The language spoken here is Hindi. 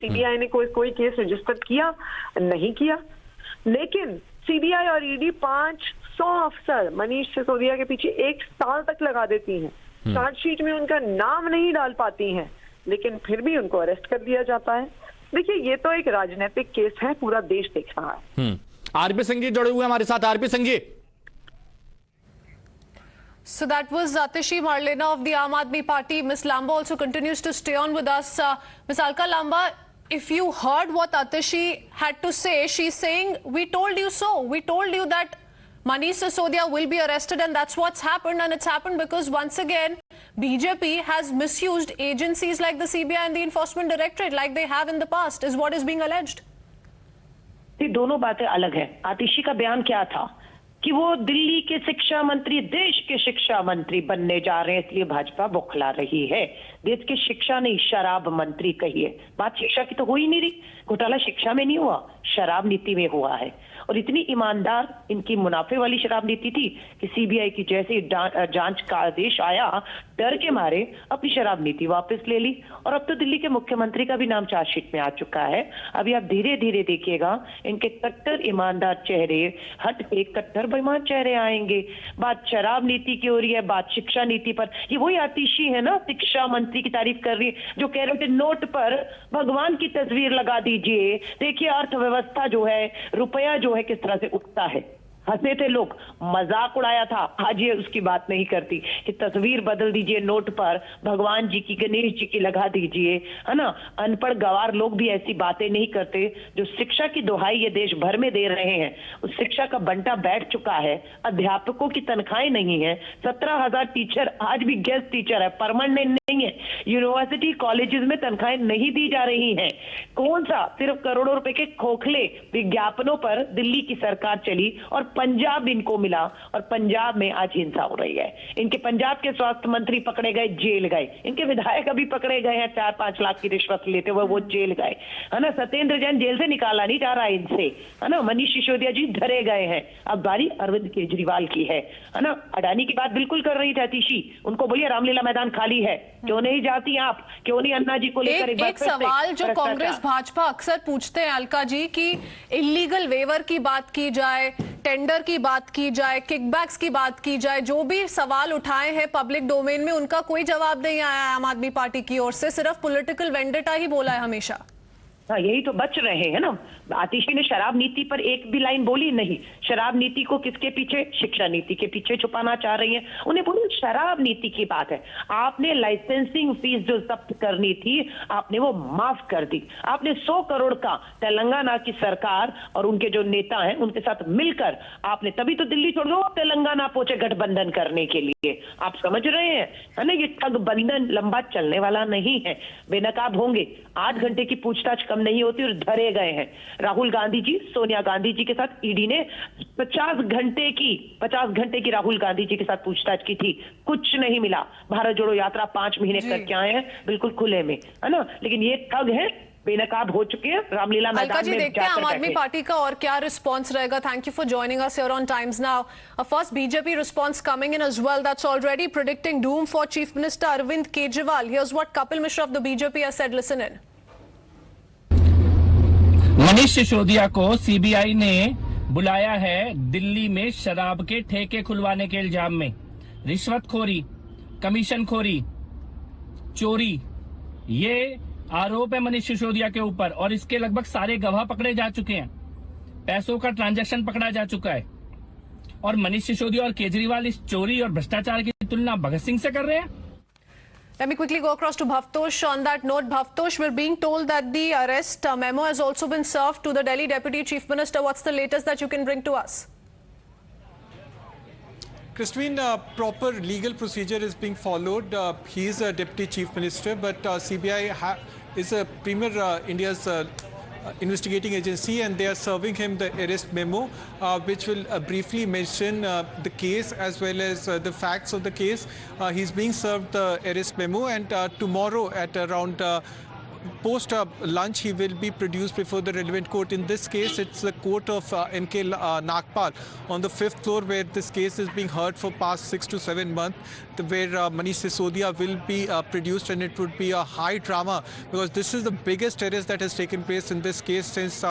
सीबीआई ने कोई केस रजिस्टर किया नहीं किया, लेकिन सीबीआई और ईडी 500 अफसर मनीष सिसोदिया के पीछे 1 साल तक लगा देती हैं, चार्जशीट में उनका नाम नहीं डाल पाती हैं, लेकिन फिर भी उनको अरेस्ट कर दिया जाता है। देखिए, ये तो एक राजनीतिक केस है, पूरा देश देख रहा है। आरपी सिंह जी जुड़े हुए हमारे साथ। RP Singh ji, So that was Atishi Marlena of the Aam Aadmi Party. Ms. Lamba also continues to stay on with us. Ms. Alka Lamba, if you heard what Atishi had to say, she's saying, we told you so. We told you that Manish Sisodia will be arrested, and that's what's happened. And it's happened because, once again, BJP has misused agencies like the CBI and the Enforcement Directorate like they have in the past, is what is being alleged. ये दोनों बातें अलग हैं। आतिशी का बयान क्या था कि वो दिल्ली के शिक्षा मंत्री, देश के शिक्षा मंत्री बनने जा रहे हैं, इसलिए भाजपा बौखला रही है। देश के शिक्षा नहीं, शराब मंत्री कहिए। बात शिक्षा की तो हो ही नहीं रही। घोटाला शिक्षा में नहीं हुआ, शराब नीति में हुआ है। और इतनी ईमानदार इनकी मुनाफे वाली शराब नीति थी कि सीबीआई की जैसे ही जांच का आदेश आया, डर के मारे अपनी शराब नीति वापस ले ली। और अब तो दिल्ली के मुख्यमंत्री का भी नाम चार्जशीट में आ चुका है। अभी आप धीरे धीरे देखिएगा, इनके कट्टर ईमानदार चेहरे हट के कट्टर बेईमान चेहरे आएंगे। बात शराब नीति की हो रही है, बात शिक्षा नीति पर। ये वही आतिशी है ना, शिक्षा मंत्री की तारीफ कर रही है, जो कह रहे थे नोट पर भगवान की तस्वीर लगा दीजिए। देखिए अर्थव्यवस्था जो है, रुपया जो है किस तरह से उठता है। हंसे थे लोग, मजाक उड़ाया था। आज ये उसकी बात नहीं करती कि तस्वीर बदल दीजिए नोट पर, भगवान जी की, गणेश जी की लगा दीजिए, है ना। अनपढ़ गवार लोग भी ऐसी बातें नहीं करते। जो शिक्षा की दुहाई ये देश भर में दे रहे हैं, उस शिक्षा का बंटा बैठ चुका है। अध्यापकों की तनख्वाहें नहीं है। 17,000 टीचर आज भी गेस्ट टीचर है, परमानेंट नहीं है। यूनिवर्सिटी कॉलेजेस में तनख्वाहें नहीं दी जा रही हैं। कौन सा, सिर्फ करोड़ों रुपए के खोखले विज्ञापनों पर दिल्ली की सरकार चली और पंजाब इनको मिला, और पंजाब में आज हिंसा हो रही है। इनके पंजाब के स्वास्थ्य मंत्री पकड़े गए, जेल गए। इनके विधायक अभी पकड़े गए हैं 4-5 लाख की रिश्वत लेते हुए, वो जेल गए, है ना। सत्येंद्र जैन जेल से निकाला नहीं जा रहा है इनसे, है ना। मनीष सिसोदिया जी धरे गए हैं। अब बारी अरविंद केजरीवाल की है ना। अडानी की बात बिल्कुल कर रही थी आतिशी, उनको बोलिए रामलीला मैदान खाली है, क्यों नहीं जाती आप, क्यों नहीं अन्ना जी को लेकर एक सवाल जो कांग्रेस भाजपा अक्सर पूछते हैं अलका जी, कि इलीगल वेवर की बात की जाए, टेंडर की बात की जाए, किकबैक्स की बात की जाए, जो भी सवाल उठाए हैं पब्लिक डोमेन में, उनका कोई जवाब नहीं आया आम आदमी पार्टी की ओर से। सिर्फ पॉलिटिकल वेंडेटा ही बोला है हमेशा। हाँ, यही तो बच रहे हैं ना। आतिशी ने शराब नीति पर एक भी लाइन बोली नहीं। शराब नीति को किसके पीछे, शिक्षा नीति के पीछे छुपाना चाह रही है। उन्हें बोलो शराब नीति की बात है। आपने लाइसेंसिंग फीस जो जब्त करनी थी, आपने वो माफ कर दी। आपने 100 करोड़ का तेलंगाना की सरकार और उनके जो नेता हैं उनके साथ मिलकर आपने, तभी तो दिल्ली छोड़ दो, तेलंगाना पहुंचे गठबंधन करने के लिए। आप समझ रहे हैं, है ना। ये ठगबंधन लंबा चलने वाला नहीं है। बेनकाब होंगे, 8 घंटे की पूछताछ कम नहीं होती और धरे गए हैं। राहुल गांधी जी, सोनिया गांधी जी के साथ ईडी ने 50 घंटे की राहुल गांधी जी के साथ पूछताछ की थी, कुछ नहीं मिला। भारत जोड़ो यात्रा 5 महीने करके आए हैं, बिल्कुल खुले में, है ना। लेकिन ये ठग है, बेनकाब हो चुके हैं। रामलीला मैदान में देखते हैं आम आदमी पार्टी का और क्या रिस्पांस रहेगा। Thank you for joining us here on Times Now. Uh first BJP response coming in as well, that's already predicting doom for Chief Minister Arvind Kejriwal. Here's what Kapil Mishra of the BJP has said. Listen in. Manish Sisodia को सीबीआई ने बुलाया है दिल्ली में शराब के ठेके खुलवाने के इल्जाम में। रिश्वतखोरी, कमीशनखोरी, चोरी, ये आरोप है मनीष सिसोदिया के ऊपर, और इसके लगभग सारे गवाह पकड़े जा चुके हैं। पैसों का ट्रांजैक्शन पकड़ा जा चुका है। और मनीष सिसोदिया और केजरीवाल इस चोरी और भ्रष्टाचार की तुलना भगत सिंह से कर रहे हैं। Let me quickly go across to Bhavtosh. On that note, Bhavtosh, we're being told that the arrest memo has also been served to the Delhi Deputy Chief Minister. What's the latest that you can bring to us? Christine, proper legal procedure is being followed. He is a Deputy Chief Minister, but CBI is a premier India's investigating agency, and they are serving him the arrest memo, which will briefly mention the case as well as the facts of the case. He's being served the arrest memo, and tomorrow at around post lunch he will be produced before the relevant court. In this case, it's the court of MK Nagpal on the 5th floor, where this case is being heard for past 6 to 7 months, where Manish Sisodia will be produced, and it would be a high drama because this is the biggest arrest that has taken place in this case since